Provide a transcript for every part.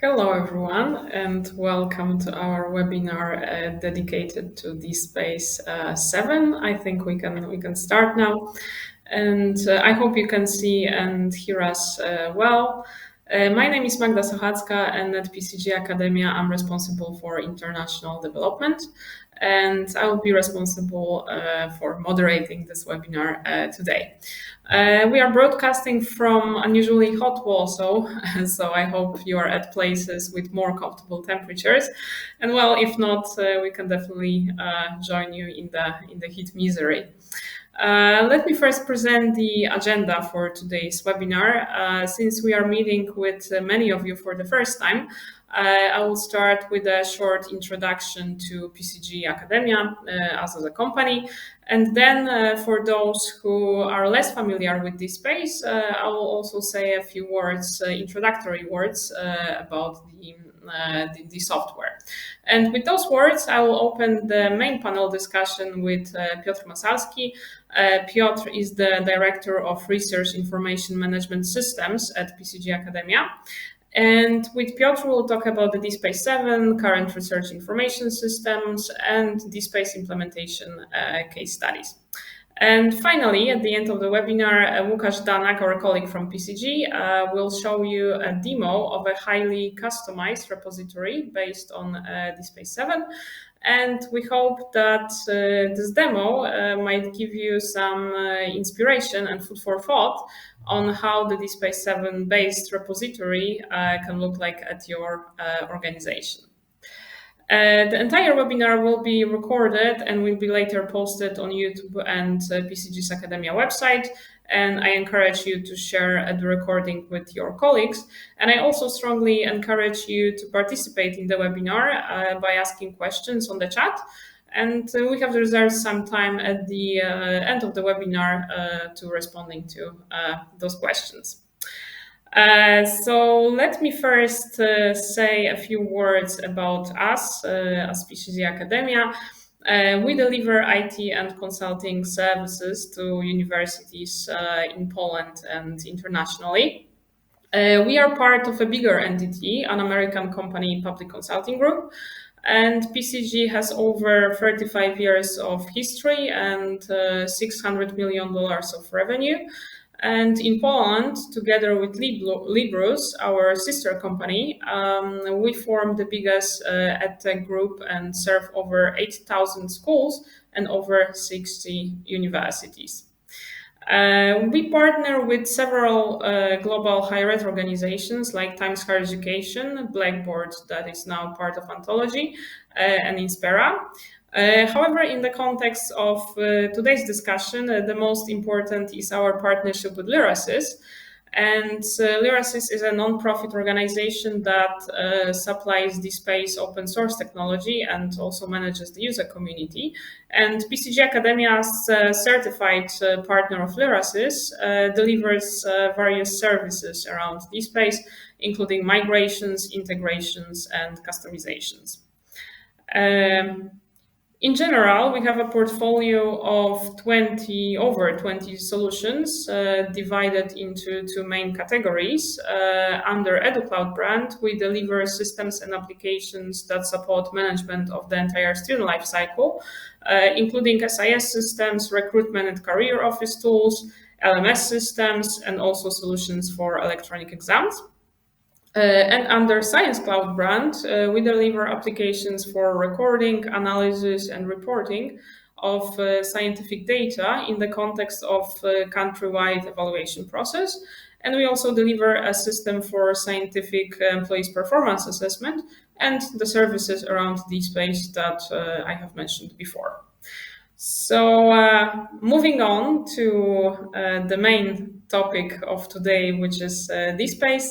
Hello, everyone, and welcome to our webinar dedicated to DSpace 7. I think we can start now, and I hope you can see and hear us well. My name is Magda Sochacka, and at Pcg Academia, I'm responsible for international development, and I will be responsible for moderating this webinar today. We are broadcasting from unusually hot Warsaw, so I hope you are at places with more comfortable temperatures. And well, if not, we can definitely join you in the heat misery. Let me first present the agenda for today's webinar. Since we are meeting with many of you for the first time, I will start with a short introduction to Pcg Academia as a company. And then for those who are less familiar with DSpace, I will also say a few words, introductory words about the software. And with those words, I will open the main panel discussion with Piotr Masalski. Piotr is the Director of Research Information Management Systems at Pcg Academia. And with Piotr, we'll talk about the DSpace 7, current research information systems, and DSpace implementation case studies. And finally, at the end of the webinar, Łukasz Danak, our colleague from Pcg, will show you a demo of a highly customized repository based on DSpace 7. And we hope that this demo might give you some inspiration and food for thought on how the DSpace 7 based repository can look like at your organization. The entire webinar will be recorded and will be later posted on YouTube and Pcg's Academia website. And I encourage you to share the recording with your colleagues. And I also strongly encourage you to participate in the webinar by asking questions on the chat. And we have reserved some time at the end of the webinar to responding to those questions. So let me first say a few words about us as Pcg Academia. We deliver IT and consulting services to universities in Poland and internationally. We are part of a bigger entity, an American company, Public Consulting Group, and Pcg has over 35 years of history and $600 million of revenue. And in Poland, together with Librus, our sister company, we form the biggest edtech group and serve over 8,000 schools and over 60 universities. We partner with several global higher ed organizations like Times Higher Education, Blackboard, that is now part of Anthology, and Inspera. However, in the context of today's discussion, the most important is our partnership with Lyresis. And Lyresis is a non-profit organization that supplies DSpace open source technology and also manages the user community. And Pcg Academia, as a certified partner of Lyresis, delivers various services around DSpace, including migrations, integrations, and customizations. In general, we have a portfolio of over 20 solutions divided into two main categories. Under EduCloud brand, we deliver systems and applications that support management of the entire student lifecycle, including SIS systems, recruitment and career office tools, LMS systems, and also solutions for electronic exams. And under Science Cloud brand, we deliver applications for recording, analysis, and reporting of scientific data in the context of countrywide evaluation process. And we also deliver a system for scientific employees' performance assessment and the services around DSpace that I have mentioned before. So moving on to the main topic of today, which is DSpace.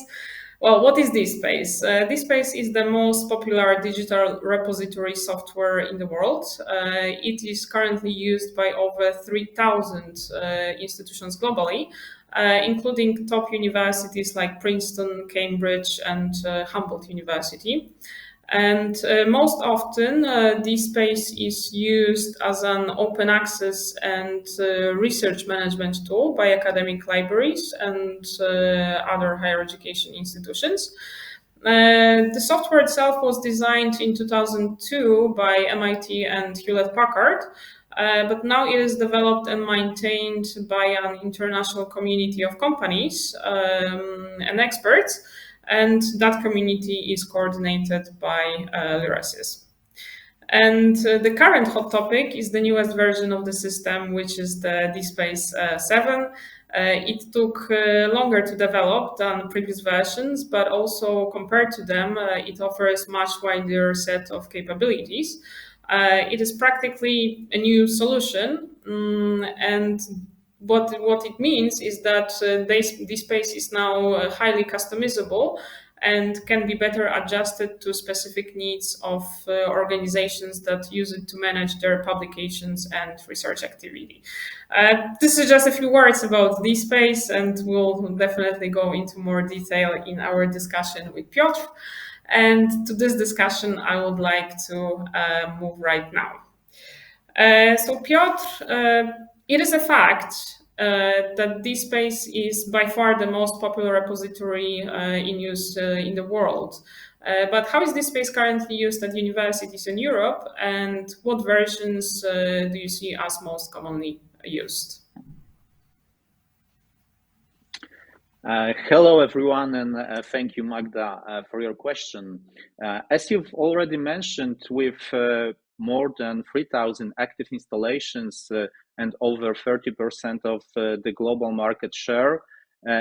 Well, what is DSpace? DSpace is the most popular digital repository software in the world. It is currently used by over 3,000 institutions globally, including top universities like Princeton, Cambridge, and Humboldt University. And most often, DSpace is used as an open access and research management tool by academic libraries and other higher education institutions. The software itself was designed in 2002 by MIT and Hewlett-Packard, but now it is developed and maintained by an international community of companies and experts, and that community is coordinated by Lyresis. And the current hot topic is the newest version of the system, which is the DSpace 7. It took longer to develop than previous versions, but also compared to them, it offers much wider set of capabilities. It is practically a new solution, and what it means is that DSpace is now highly customizable and can be better adjusted to specific needs of organizations that use it to manage their publications and research activity. This is just a few words about DSpace, and we'll definitely go into more detail in our discussion with Piotr. And to this discussion, I would like to move right now. So Piotr, it is a fact that DSpace is by far the most popular repository in use in the world. But how is DSpace currently used at universities in Europe, and what versions do you see as most commonly used? Hello, everyone, and thank you, Magda, for your question. As you've already mentioned, with more than 3,000 active installations and over 30% of the global market share,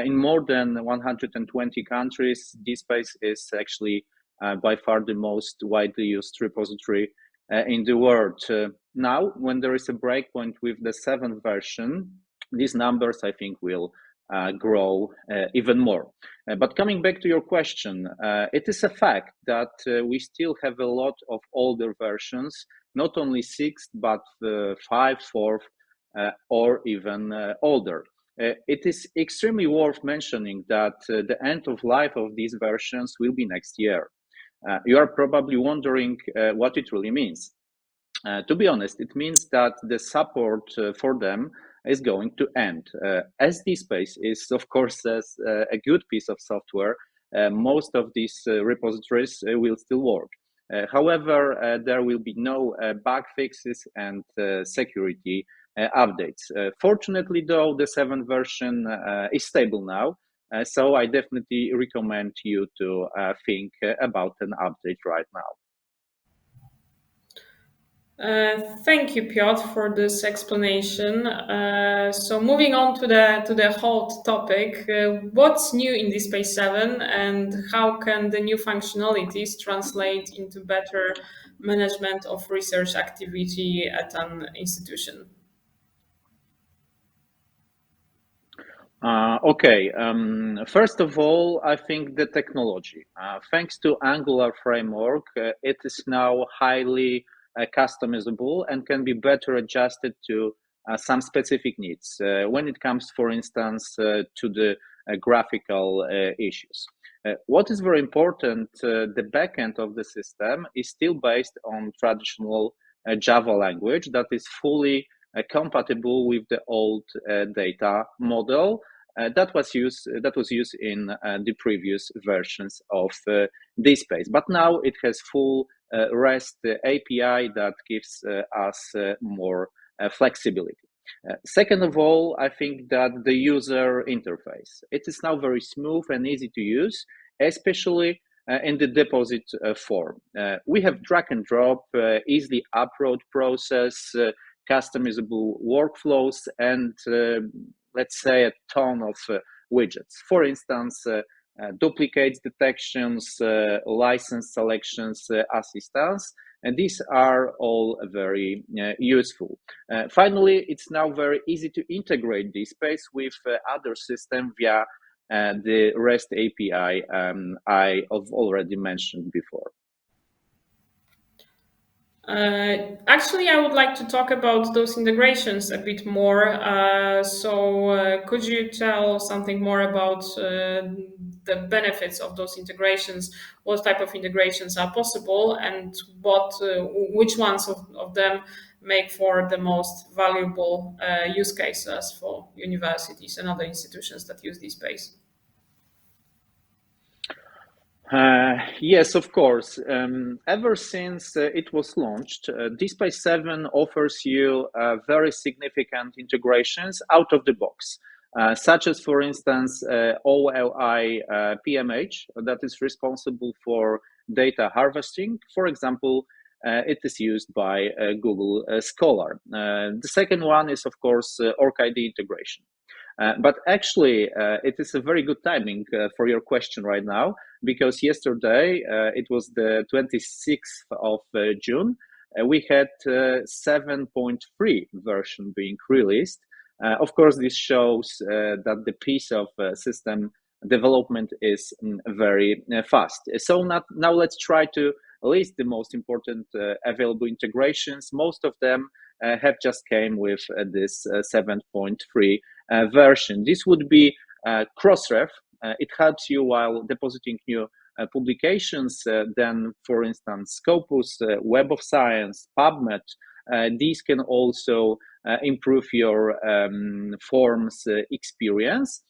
in more than 120 countries, DSpace is actually by far the most widely used repository in the world. Now, when there is a breakpoint with the 7th version, these numbers, I think, will grow even more. But coming back to your question, it is a fact that we still have a lot of older versions, not only 6th, but 5th, 4th, or even older. It is extremely worth mentioning that the end of life of these versions will be next year. You are probably wondering what it really means. To be honest, it means that the support for them is going to end. As DSpace is, of course, a good piece of software, most of these repositories will still work. However, there will be no bug fixes and security updates. Fortunately, though, the 7th version is stable now, so I definitely recommend you to think about an update right now. Thank you, Piotr, for this explanation. So moving on to the hot topic, what's new in DSpace 7 and how can the new functionalities translate into better management of research activity at an institution? Okay, first of all, I think the technology. Thanks to Angular framework, it is now highly customizable and can be better adjusted to some specific needs when it comes, for instance, to the graphical issues. What is very important, the backend of the system is still based on traditional Java language that is fully compatible with the old data model that was used in the previous versions of DSpace. But now it has full REST API that gives us more flexibility. Second of all, I think that the user interface, it is now very smooth and easy to use, especially in the deposit form. We have drag and drop, easily upload process, customizable workflows, and let's say a ton of widgets. For instance, duplicates detections, license selections, assistance, and these are all very useful. Finally, it's now very easy to integrate DSpace with other systems via the REST API I have already mentioned before. Actually, I would like to talk about those integrations a bit more. Could you tell something more about the benefits of those integrations? What type of integrations are possible, and which ones of them make for the most valuable use cases for universities and other institutions that use DSpace? Yes, of course. Ever since it was launched, DSpace 7 offers you very significant integrations out of the box, such as, for instance, OLI PMH, that is responsible for data harvesting. For example, it is used by Google Scholar. The second one is, of course, Orcid integration. But actually, it is a very good timing for your question right now, because yesterday, it was the 26th of June, we had 7.3 version being released. Of course, this shows that the piece of system development is very fast. So now let's try to list the most important available integrations. Most of them have just came with this 7.3 version. This would be Crossref. It helps you while depositing new publications. Then, for instance, Scopus, Web of Science, PubMed. These can also improve your forms experience.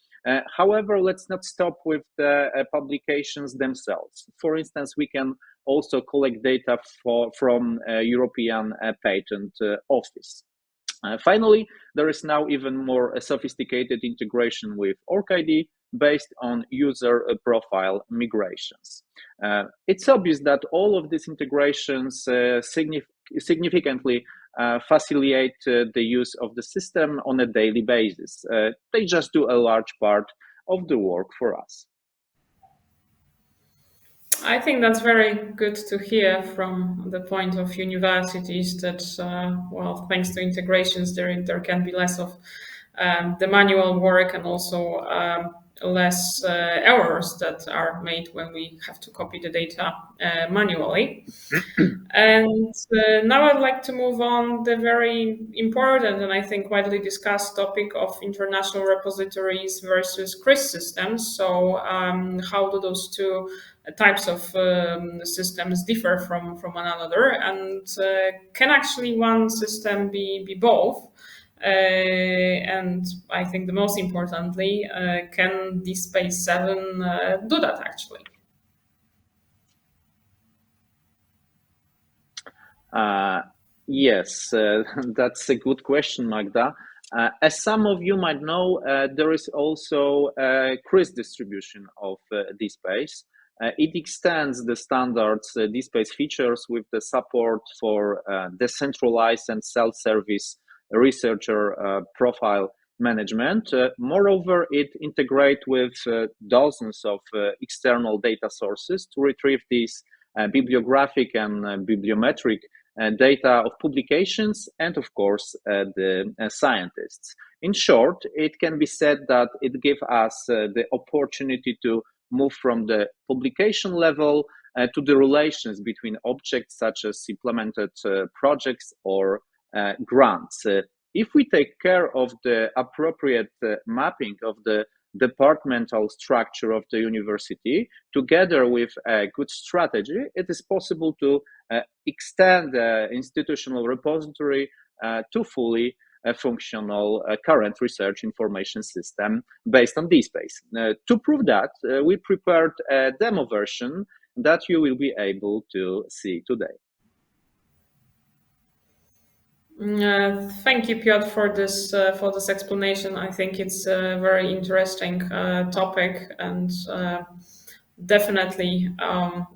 However, let's not stop with the publications themselves. For instance, we can also collect data from European Patent Office. Finally, there is now even more sophisticated integration with OrcID based on user profile migrations. It's obvious that all of these integrations significantly facilitate the use of the system on a daily basis. They just do a large part of the work for us. I think that's very good to hear from the point of universities that, well, thanks to integrations, there can be less of the manual work and also less errors that are made when we have to copy the data manually. And now I'd like to move on the very important and I think widely discussed topic of international repositories versus CRIS systems. So how do those two types of systems differ from one another? And can actually one system be both? And I think the most importantly, can DSpace 7 do that actually? Yes, that's a good question, Magda. As some of you might know, there is also a CRIS distribution of DSpace. It extends the standards DSpace features with the support for decentralized and self-service researcher profile management. Moreover, it integrates with dozens of external data sources to retrieve these bibliographic and bibliometric data of publications and, of course, the scientists. In short, it can be said that it gives us the opportunity to move from the publication level to the relations between objects such as implemented projects or grants. If we take care of the appropriate mapping of the departmental structure of the university, together with a good strategy, it is possible to extend the institutional repository to fully functional current research information system based on DSpace. To prove that, we prepared a demo version that you will be able to see today. Thank you, Piotr, for this explanation. I think it's a very interesting topic and definitely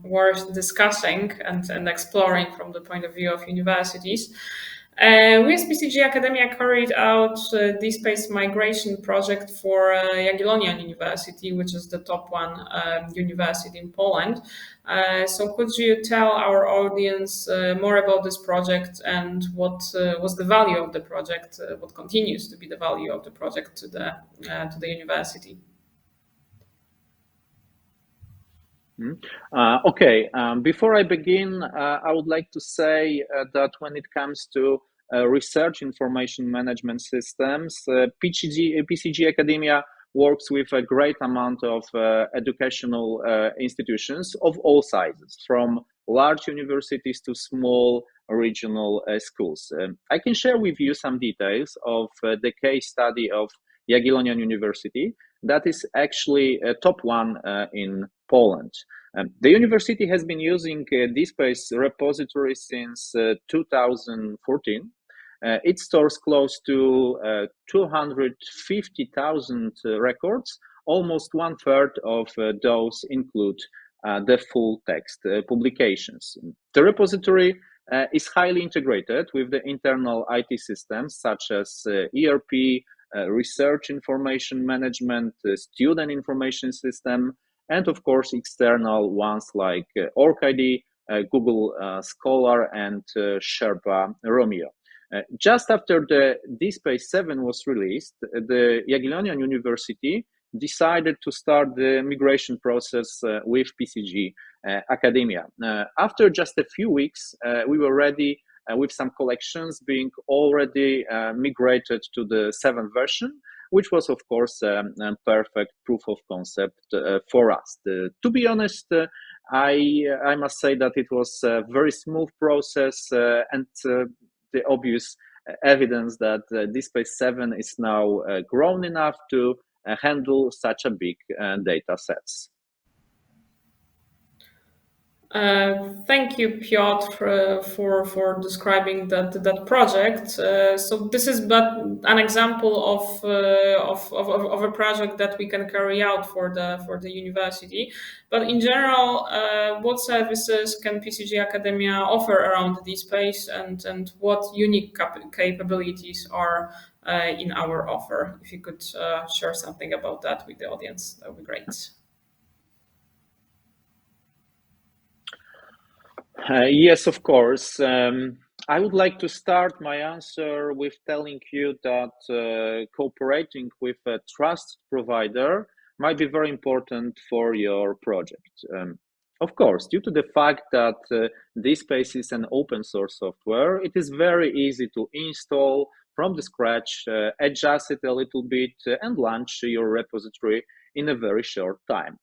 worth discussing and exploring from the point of view of universities. We as Pcg Academia carried out DSpace migration project for Jagiellonian University, which is the top one university in Poland. So could you tell our audience more about this project and what was the value of the project, what continues to be the value of the project to the university? Okay, before I begin, I would like to say that when it comes to research information management systems, Pcg Academia works with a great amount of educational institutions of all sizes, from large universities to small regional schools. I can share with you some details of the case study of Jagiellonian University that is actually a top one in Poland. The university has been using DSpace repository since 2014. It stores close to 250,000 records. Almost one third of those include the full text publications. The repository is highly integrated with the internal IT systems such as ERP, research information management, student information system, and of course external ones like Orcid, Google Scholar, and Sherpa Romeo. Just after the DSpace 7 was released, the Jagiellonian University decided to start the migration process with Pcg Academia. After just a few weeks, we were ready with some collections being already migrated to the 7th version, which was, of course, a perfect proof of concept for us. To be honest, I must say that it was a very smooth process and the obvious evidence that DSpace 7 is now grown enough to handle such a big data sets. Thank you, Piotr, for describing that project. So this is but an example of a project that we can carry out for the university. But in general, what services can PCG Academia offer around DSpace, and what unique capabilities are in our offer? If you could share something about that with the audience, that would be great. Yes, of course. I would like to start my answer with telling you that cooperating with a trust provider might be very important for your project. Of course, due to the fact that DSpace is an open source software, it is very easy to install from the scratch, adjust it a little bit, and launch your repository in a very short time.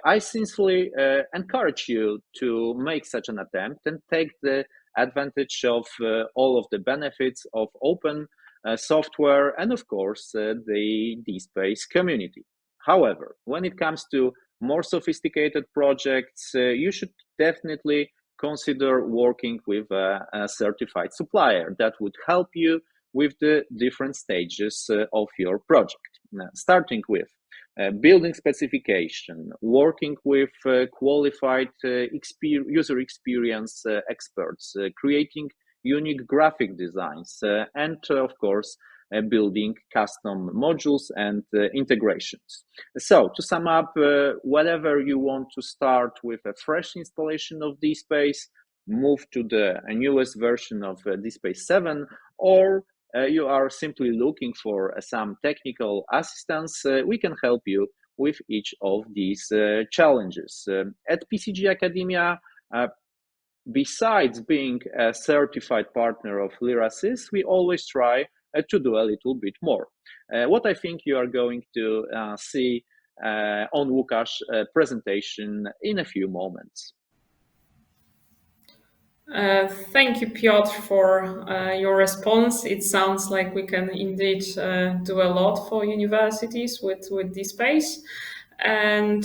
I sincerely encourage you to make such an attempt and take the advantage of all of the benefits of open software and, of course, the DSpace community. However, when it comes to more sophisticated projects, you should definitely consider working with a certified supplier that would help you with the different stages of your project. Starting with building specification, working with qualified user experience experts, creating unique graphic designs, and of course, building custom modules and integrations. So, to sum up, whatever you want to start with a fresh installation of DSpace, move to the newest version of DSpace 7, or you are simply looking for some technical assistance, we can help you with each of these challenges. At PCG Academia, besides being a certified partner of Lyresis, we always try to do a little bit more. What I think you are going to see on Łukasz's presentation in a few moments. Thank you, Piotr, for your response. It sounds like we can indeed do a lot for universities with DSpace. And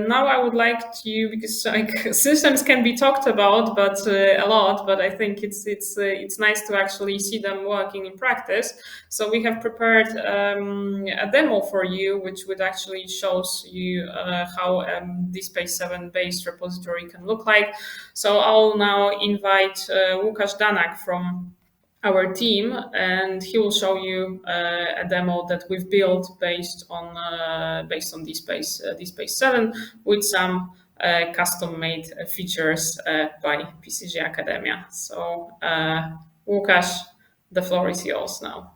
now I would like to, because like systems can be talked about, but a lot. But I think it's nice to actually see them working in practice. So we have prepared a demo for you, which would actually shows you how DSpace 7 based repository can look like. So I'll now invite Łukasz Danak from our team, and he will show you a demo that we've built based on DSpace 7 with some custom-made features by PCG Academia. So Łukasz, the floor is yours now.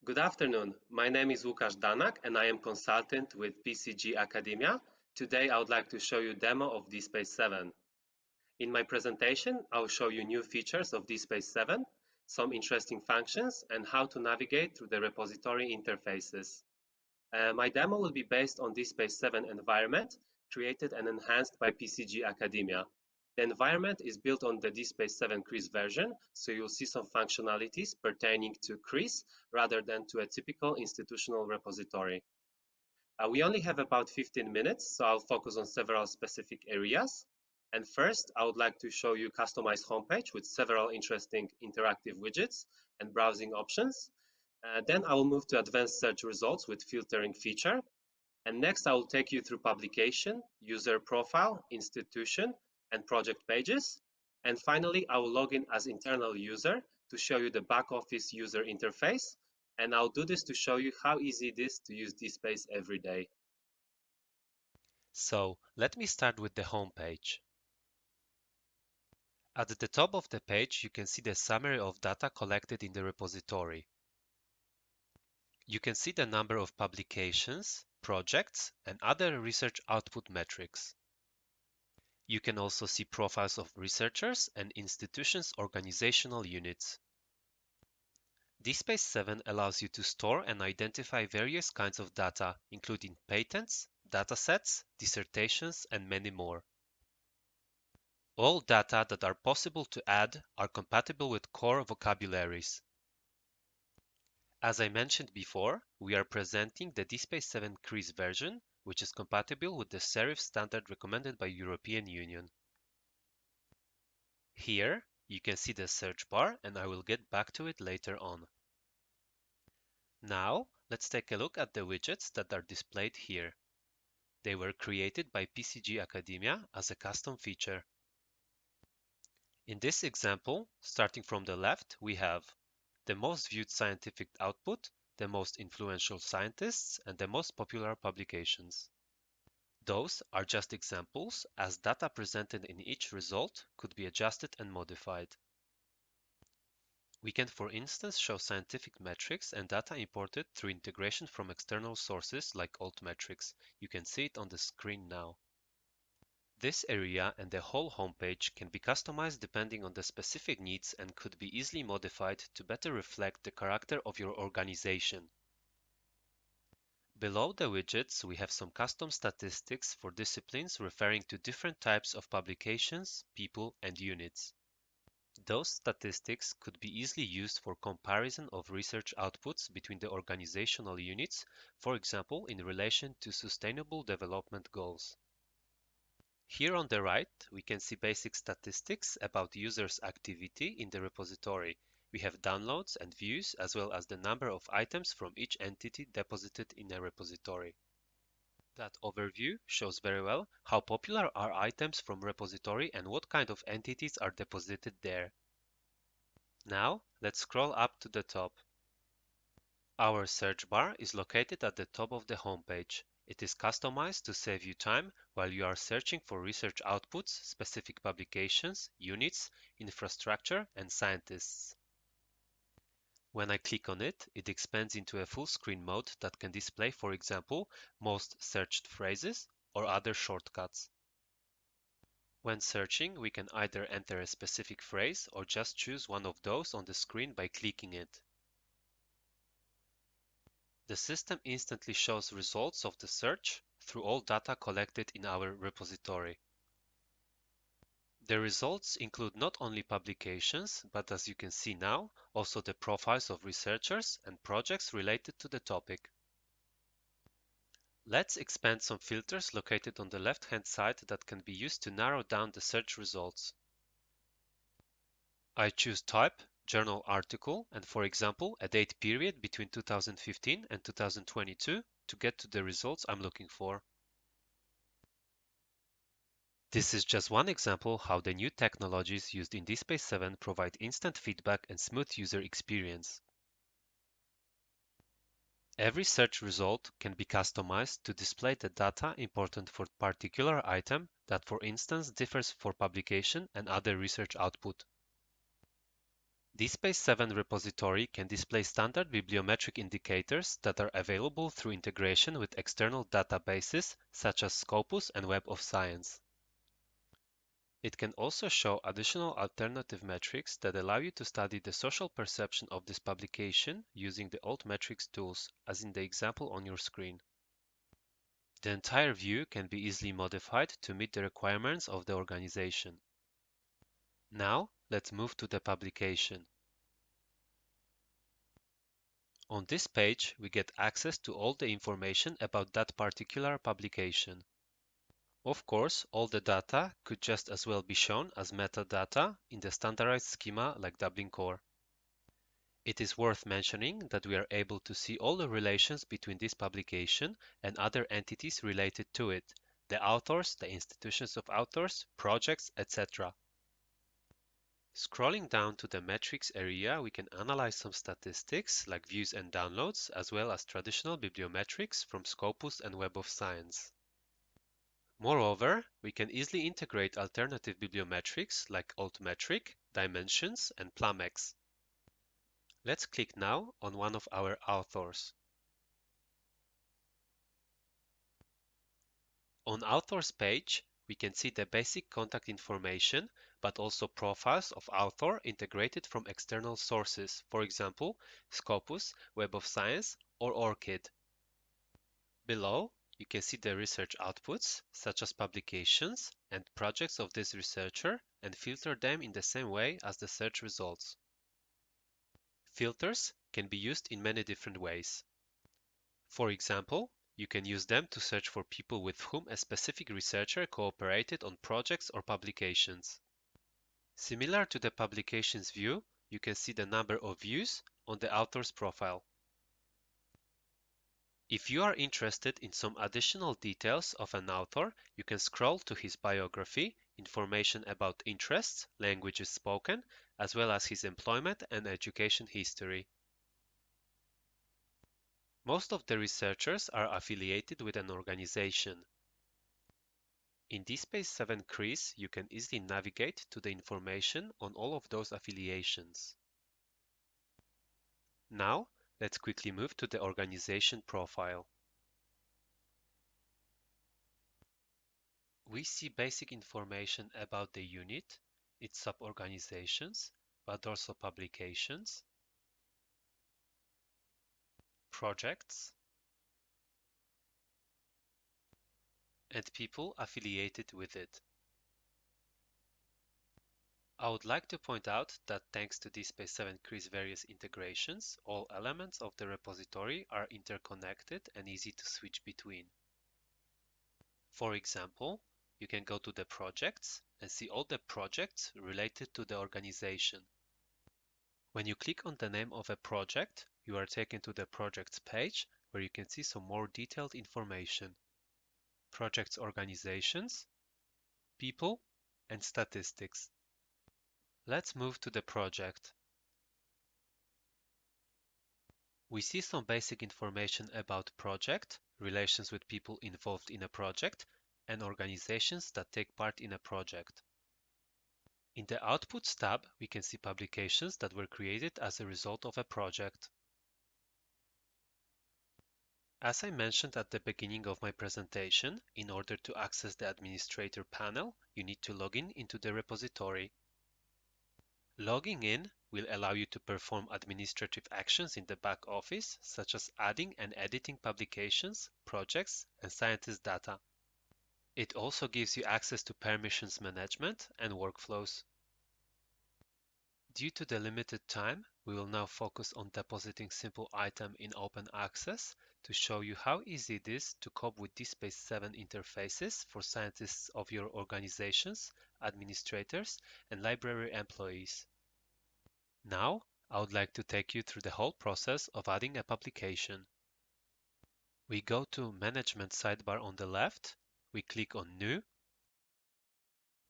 Good afternoon. My name is Łukasz Danak and I am consultant with PCG Academia. Today I would like to show you a demo of DSpace 7. In my presentation, I'll show you new features of DSpace 7, some interesting functions, and how to navigate through the repository interfaces. My demo will be based on DSpace 7 environment, created and enhanced by PCG Academia. The environment is built on the DSpace 7 CRIS version, so you'll see some functionalities pertaining to CRIS rather than to a typical institutional repository. We only have about 15 minutes, so I'll focus on several specific areas. And first, I would like to show you customized homepage with several interesting interactive widgets and browsing options. Then I will move to advanced search results with filtering feature. And next, I will take you through publication, user profile, institution, and project pages. And finally, I will log in as internal user to show you the back office user interface. And I'll do this to show you how easy it is to use DSpace every day. So let me start with the home page. At the top of the page, you can see the summary of data collected in the repository. You can see the number of publications, projects, and other research output metrics. You can also see profiles of researchers and institutions' organizational units. DSpace 7 allows you to store and identify various kinds of data, including patents, datasets, dissertations, and many more. All data that are possible to add are compatible with core vocabularies. As I mentioned before, we are presenting the DSpace 7 CRIS version, which is compatible with the serif standard recommended by European Union. Here, you can see the search bar, and I will get back to it later on. Now, let's take a look at the widgets that are displayed here. They were created by Pcg Academia as a custom feature. In this example, starting from the left, we have the most viewed scientific output, the most influential scientists, and the most popular publications. Those are just examples, as data presented in each result could be adjusted and modified. We can, for instance, show scientific metrics and data imported through integration from external sources like altmetrics. You can see it on the screen now. This area and the whole homepage can be customized depending on the specific needs and could be easily modified to better reflect the character of your organization. Below the widgets, we have some custom statistics for disciplines referring to different types of publications, people, and units. Those statistics could be easily used for comparison of research outputs between the organizational units, for example, in relation to Sustainable Development Goals. Here on the right, we can see basic statistics about users' activity in the repository. We have downloads and views, as well as the number of items from each entity deposited in a repository. That overview shows very well how popular are items from repository and what kind of entities are deposited there. Now, let's scroll up to the top. Our search bar is located at the top of the homepage. It is customized to save you time while you are searching for research outputs, specific publications, units, infrastructure, and scientists. When I click on it, it expands into a full screen mode that can display, for example, most searched phrases or other shortcuts. When searching, we can either enter a specific phrase or just choose one of those on the screen by clicking it. The system instantly shows results of the search through all data collected in our repository. The results include not only publications, but as you can see now, also the profiles of researchers and projects related to the topic. Let's expand some filters located on the left-hand side that can be used to narrow down the search results. I choose type, journal article, and for example, a date period between 2015 and 2022 to get to the results I'm looking for. This is just one example how the new technologies used in DSpace 7 provide instant feedback and smooth user experience. Every search result can be customized to display the data important for a particular item that, for instance, differs for publication and other research output. DSpace 7 repository can display standard bibliometric indicators that are available through integration with external databases such as Scopus and Web of Science. It can also show additional alternative metrics that allow you to study the social perception of this publication using the altmetrics tools, as in the example on your screen. The entire view can be easily modified to meet the requirements of the organization. Now, let's move to the publication. On this page, we get access to all the information about that particular publication. Of course, all the data could just as well be shown as metadata in the standardized schema like Dublin Core. It is worth mentioning that we are able to see all the relations between this publication and other entities related to it, the authors, the institutions of authors, projects, etc. Scrolling down to the metrics area, we can analyze some statistics like views and downloads, as well as traditional bibliometrics from Scopus and Web of Science. Moreover, we can easily integrate alternative bibliometrics like altmetric, dimensions, and plumex. Let's click now on one of our authors. On authors page, we can see the basic contact information, but also profiles of author integrated from external sources, for example, Scopus, Web of Science, or Orcid. Below, you can see the research outputs, such as publications and projects of this researcher, and filter them in the same way as the search results. Filters can be used in many different ways. For example, you can use them to search for people with whom a specific researcher cooperated on projects or publications. Similar to the publications view, you can see the number of views on the author's profile. If you are interested in some additional details of an author, you can scroll to his biography, information about interests, languages spoken, as well as his employment and education history. Most of the researchers are affiliated with an organization. In DSpace 7 CRIS, you can easily navigate to the information on all of those affiliations. Now, let's quickly move to the organization profile. We see basic information about the unit, its sub-organizations, but also publications, projects, and people affiliated with it. I would like to point out that thanks to DSpace 7 CRIS various integrations, all elements of the repository are interconnected and easy to switch between. For example, you can go to the projects and see all the projects related to the organization. When you click on the name of a project, you are taken to the projects page where you can see some more detailed information. Projects organizations, people, and statistics. Let's move to the project. We see some basic information about project, relations with people involved in a project, and organizations that take part in a project. In the Outputs tab, we can see publications that were created as a result of a project. As I mentioned at the beginning of my presentation, in order to access the administrator panel, you need to log in into the repository. Logging in will allow you to perform administrative actions in the back office, such as adding and editing publications, projects, and scientist data. It also gives you access to permissions management and workflows. Due to the limited time, we will now focus on depositing simple item in open access to show you how easy it is to cope with DSpace 7 interfaces for scientists of your organizations, administrators, and library employees. Now, I would like to take you through the whole process of adding a publication. We go to Management sidebar on the left, we click on New,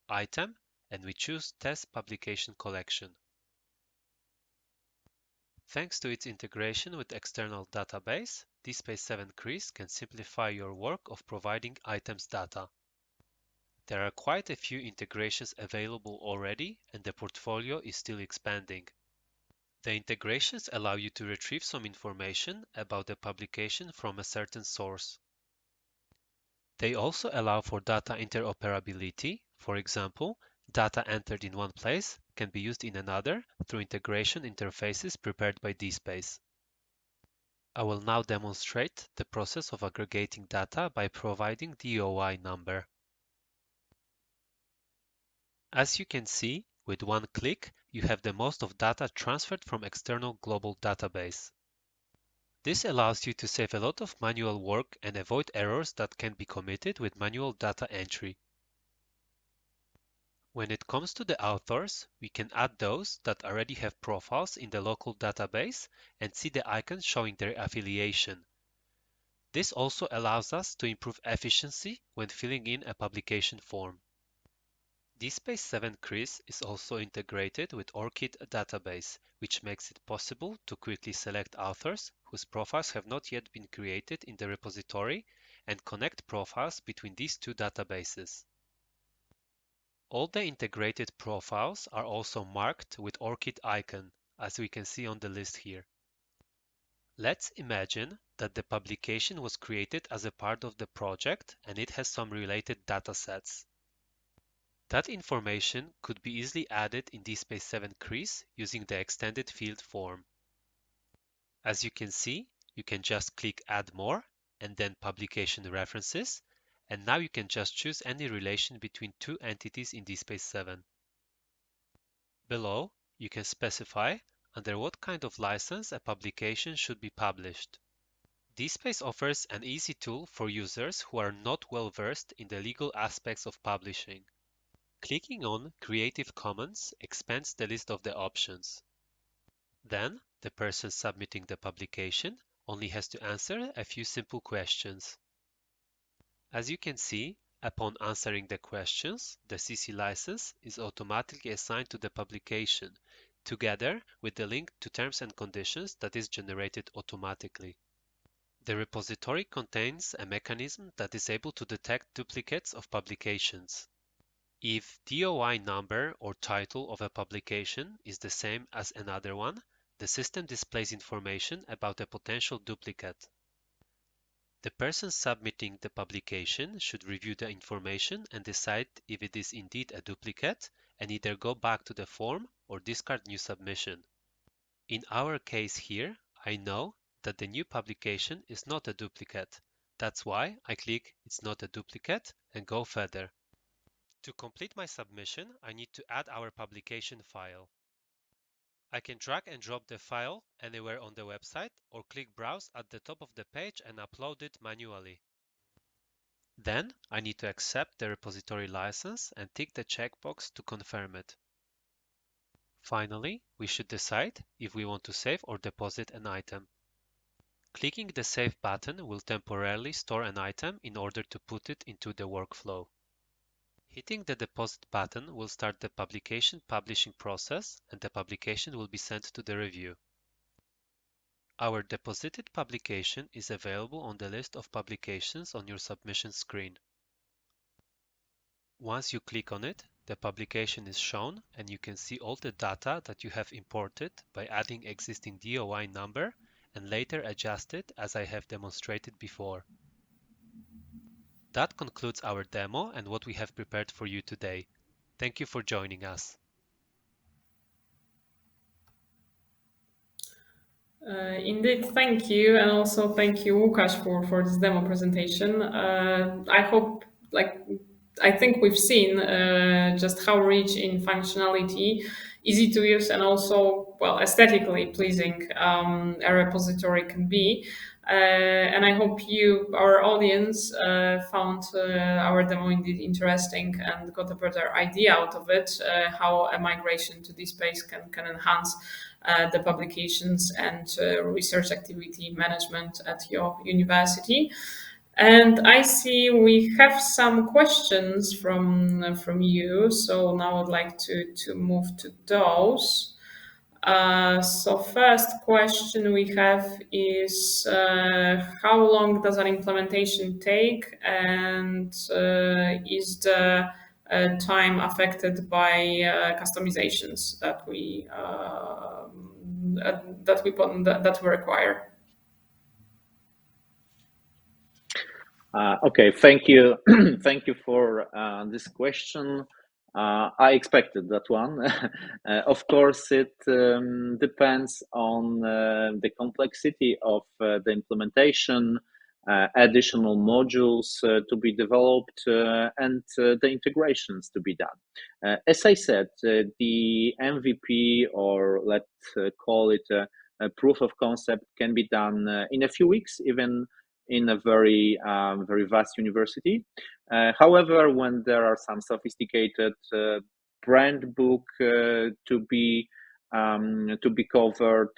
Item, and we choose Test Publication Collection. Thanks to its integration with external database, DSpace 7 CRIS can simplify your work of providing items data. There are quite a few integrations available already, and the portfolio is still expanding. The integrations allow you to retrieve some information about the publication from a certain source. They also allow for data interoperability. For example, data entered in one place can be used in another through integration interfaces prepared by DSpace. I will now demonstrate the process of aggregating data by providing the OI number. As you can see, with one click, you have the most of data transferred from external global database. This allows you to save a lot of manual work and avoid errors that can be committed with manual data entry. When it comes to the authors, we can add those that already have profiles in the local database and see the icon showing their affiliation. This also allows us to improve efficiency when filling in a publication form. DSpace 7 CRIS is also integrated with Orcid Database, which makes it possible to quickly select authors whose profiles have not yet been created in the repository and connect profiles between these two databases. All the integrated profiles are also marked with Orcid icon, as we can see on the list here. Let's imagine that the publication was created as a part of the project and it has some related datasets. That information could be easily added in DSpace 7 CRIS using the extended field form. As you can see, you can just click Add More and then Publication References, and now you can just choose any relation between two entities in DSpace 7. Below, you can specify under what kind of license a publication should be published. DSpace offers an easy tool for users who are not well versed in the legal aspects of publishing. Clicking on Creative Commons expands the list of the options. Then, the person submitting the publication only has to answer a few simple questions. As you can see, upon answering the questions, the CC license is automatically assigned to the publication, together with the link to terms and conditions that is generated automatically. The repository contains a mechanism that is able to detect duplicates of publications. If DOI number or title of a publication is the same as another one, the system displays information about a potential duplicate. The person submitting the publication should review the information and decide if it is indeed a duplicate and either go back to the form or discard new submission. In our case here, I know that the new publication is not a duplicate. That's why I click It's not a duplicate and go further. To complete my submission, I need to add our publication file. I can drag and drop the file anywhere on the website or click Browse at the top of the page and upload it manually. Then I need to accept the repository license and tick the checkbox to confirm it. Finally, we should decide if we want to save or deposit an item. Clicking the Save button will temporarily store an item in order to put it into the workflow. Hitting the Deposit button will start the publication publishing process and the publication will be sent to the review. Our deposited publication is available on the list of publications on your submission screen. Once you click on it, the publication is shown and you can see all the data that you have imported by adding existing DOI number and later adjusted as I have demonstrated before. That concludes our demo and what we have prepared for you today. Thank you for joining us. Indeed, thank you, and also thank you, Łukasz, for this demo presentation. I think we've seen just how rich in functionality, easy to use, and also, well, aesthetically pleasing a repository can be. And I hope you, our audience, found our demo indeed interesting and got a better idea out of it, how a migration to DSpace can enhance the publications and research activity management at your university. And I see we have some questions from you. So now I'd like to move to those. So first question we have is how long does an implementation take, and is the time affected by customizations that we require? Okay, thank you. Thank you for this question. I expected that one. Of course, it depends on the complexity of the implementation, additional modules to be developed, and the integrations to be done. As I said, the MVP, or let's call it proof of concept can be done in a few weeks, even in a very vast university. However, when there are some sophisticated brand book to be covered,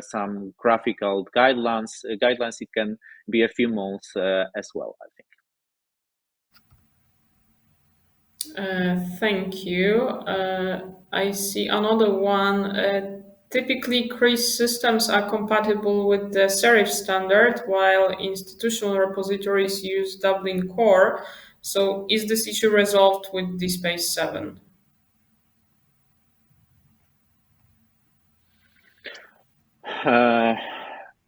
some graphical guidelines, it can be a few months as well, I think. Thank you. I see another one. Typically, CRIS systems are compatible with the serif standard, while institutional repositories use Dublin Core. So, is this issue resolved with DSpace 7?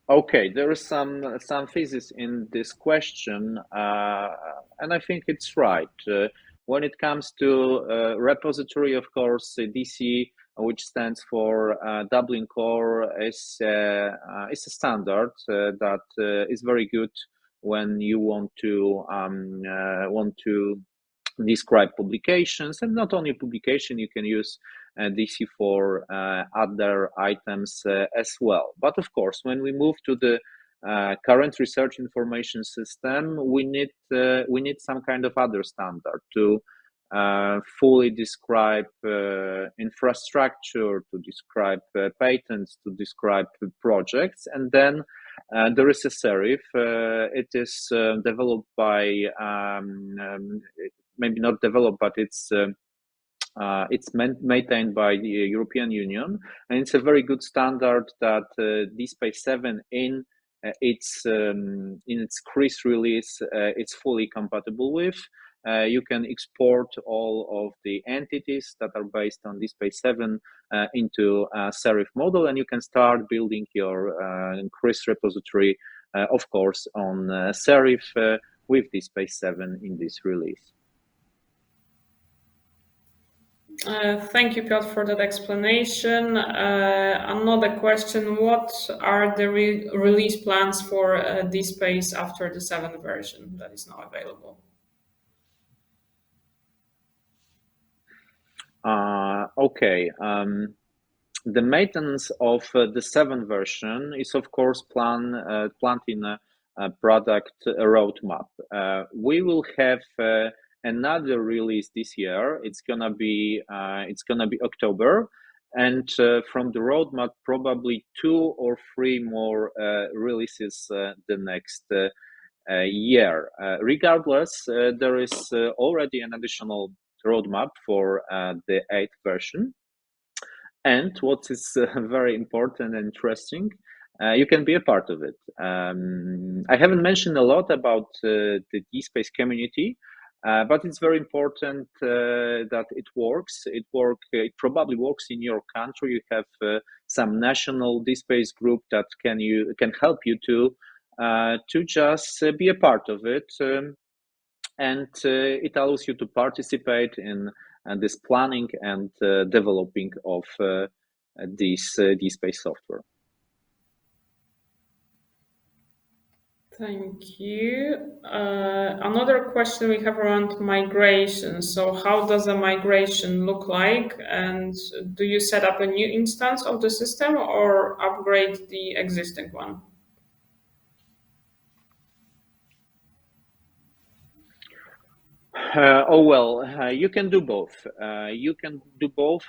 Okay, there is some thesis in this question, and I think it's right. When it comes to repository, of course, DC, which stands for Dublin Core, is a standard that is very good when you want to describe publications, and not only publication. You can use DC for other items as well. But of course, when we move to the current research information system, we need some kind of other standard to fully describe infrastructure, to describe patents, to describe projects, and then there is a serif. It is developed by maybe not developed, but it's maintained by the European Union, and it's a very good standard that DSpace 7 in its CRIS release it's fully compatible with. You can export all of the entities that are based on DSpace 7 into a serif model, and you can start building your CRIS repository, of course, on serif with DSpace 7 in this release. Thank you, Piotr, for that explanation. Another question: what are the release plans for DSpace after the 7th version that is now available? Okay. The maintenance of the 7th version is, of course, planned in a product roadmap. We will have another release this year. It's gonna be October, and from the roadmap, probably 2 or 3 more releases the next year. Regardless, there is already an additional roadmap for the 8th version. And what is very important and interesting, you can be a part of it. I haven't mentioned a lot about the DSpace community, but it's very important that it works. It probably works in your country. You have some national DSpace group that can help you to just be a part of it, and it allows you to participate in this planning and developing of this DSpace software. Thank you. Another question we have around migration. So how does a migration look like? And do you set up a new instance of the system or upgrade the existing one? You can do both.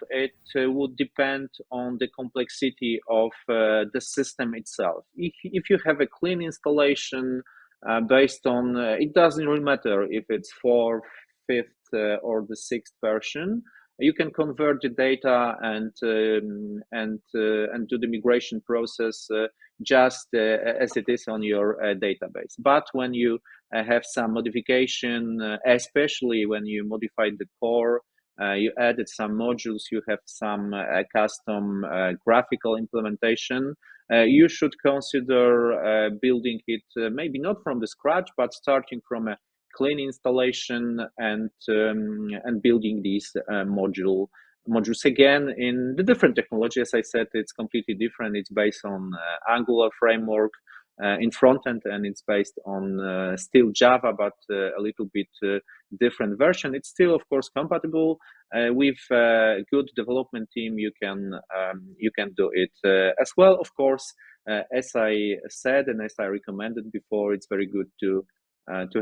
It would depend on the complexity of the system itself. If you have a clean installation based on, it doesn't really matter if it's 4th, 5th, or the 6th version. You can convert the data and do the migration process just as it is on your database. But when you have some modification, especially when you modified the core, you added some modules, you have some custom graphical implementation, you should consider building it maybe not from the scratch, but starting from a clean installation and building these modules again in the different technology. As I said, it's completely different. It's based on Angular framework. in front end, and it's based on still Java, but a little bit different version. It's still, of course, compatible with a good development team. You can do it as well. Of course, as I said and as I recommended before, it's very good to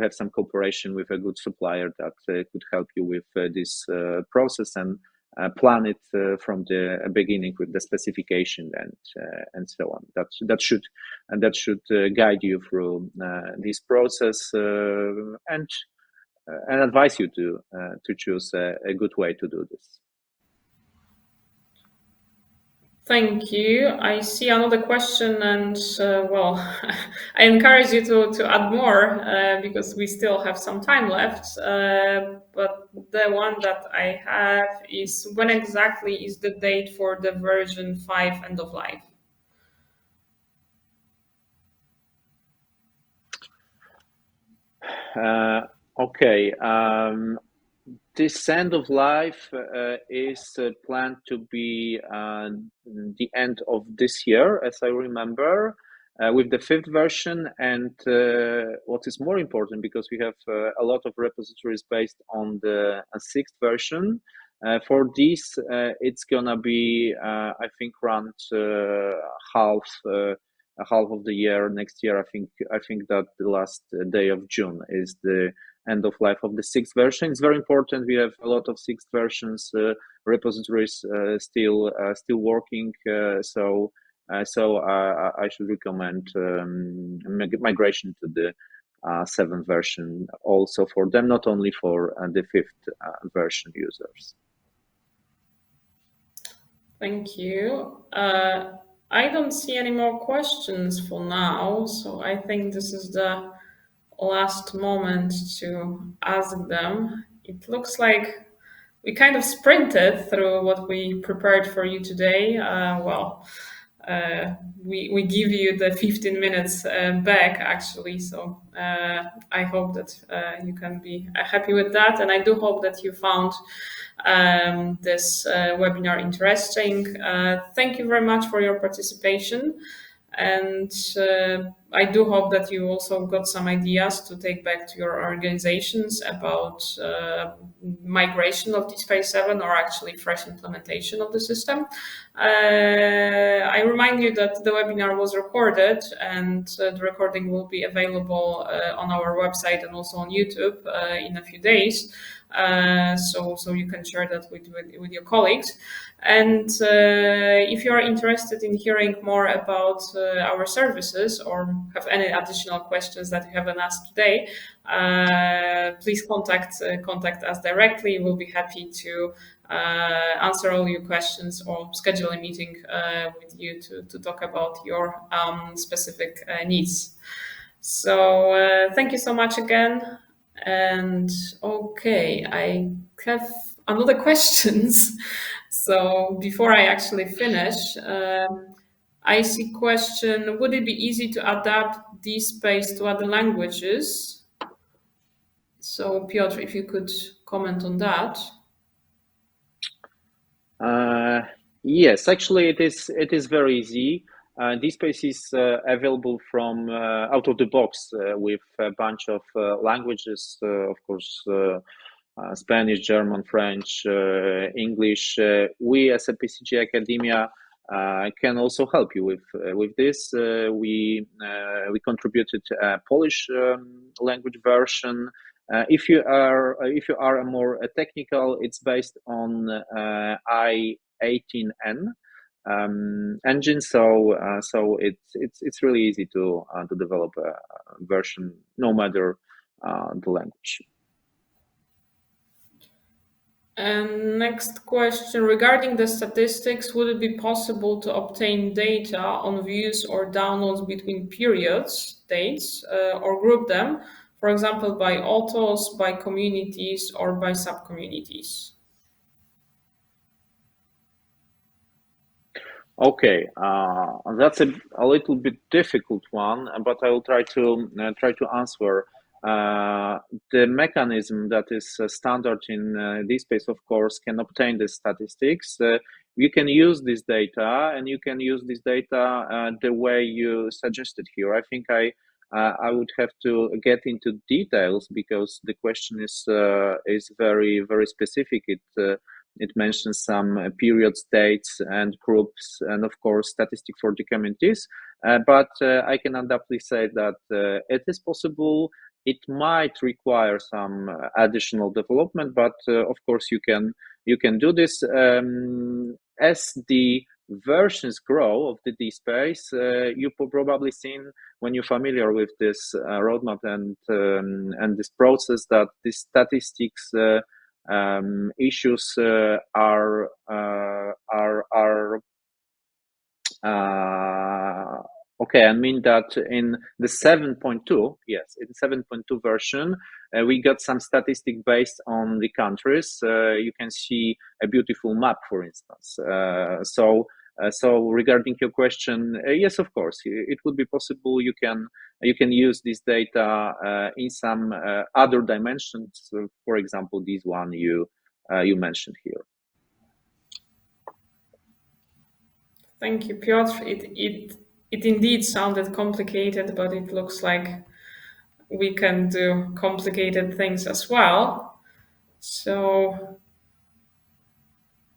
have some cooperation with a good supplier that could help you with this process and plan it from the beginning with the specification and so on. That should guide you through this process and advise you to choose a good way to do this. Thank you. I see another question, and well, I encourage you to add more because we still have some time left. But the one that I have is, when exactly is the date for the version 5 end of life? Okay. This end of life is planned to be the end of this year, as I remember, with the 5th version. And what is more important, because we have a lot of repositories based on the 6th version, for this, it's gonna be, I think, around half of the year next year. I think that the last day of June is the end of life of the 6th version. It's very important. We have a lot of 6th versions repositories still working. So I should recommend migration to the 7th version also for them, not only for the 5th version users. Thank you. I don't see any more questions for now, so I think this is the last moment to ask them. It looks like we kind of sprinted through what we prepared for you today. We give you the 15 minutes back, actually. So I hope that you can be happy with that. And I do hope that you found this webinar interesting. Thank you very much for your participation. And I do hope that you also got some ideas to take back to your organizations about migration of DSpace 7 or actually fresh implementation of the system. I remind you that the webinar was recorded, and the recording will be available on our website and also on YouTube in a few days. So you can share that with your colleagues. And if you are interested in hearing more about our services or have any additional questions that you haven't asked today, please contact us directly. We'll be happy to answer all your questions or schedule a meeting with you to talk about your specific needs. So thank you so much again. And okay, I have another questions. So before I actually finish, I see question, would it be easy to adapt DSpace to other languages? So Piotr, if you could comment on that. Yes, actually it is very easy. DSpace is available from out of the box with a bunch of languages, of course, Spanish, German, French, English. We as a Pcg Academia can also help you with this. We contributed a Polish language version. If you are a more technical, it's based on i18n engine, so it's really easy to develop a version no matter the language. And next question, regarding the statistics, would it be possible to obtain data on views or downloads between periods, dates, or group them, for example, by authors, by communities, or by sub-communities? Okay, that's a little bit difficult one, but I will try to answer. The mechanism that is standard in DSpace, of course, can obtain the statistics. you can use this data, and you can use this data the way you suggested here. I think I would have to get into details because the question is very specific. It mentions some periods, dates, and groups, and of course statistic for the communities. But I can undoubtedly say that it is possible. It might require some additional development, but of course you can do this. As the versions grow of the DSpace, you've probably seen, when you're familiar with this roadmap and this process, that the statistics issues are okay. I mean that in the 7.2, yes, in 7.2 version, we got some statistic based on the countries. You can see a beautiful map, for instance. So regarding your question, yes, of course, it would be possible. You can use this data in some other dimensions. For example, this one you mentioned here. Thank you, Piotr. It indeed sounded complicated, but it looks like we can do complicated things as well. So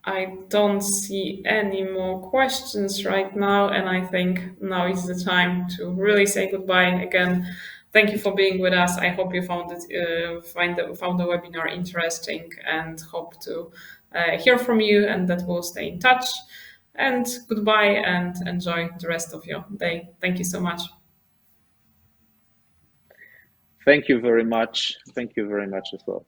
I don't see any more questions right now, and I think now is the time to really say goodbye. Again, thank you for being with us. I hope you found the webinar interesting, and hope to hear from you, and that we'll stay in touch. And goodbye, and enjoy the rest of your day. Thank you so much. Thank you very much. Thank you very much as well.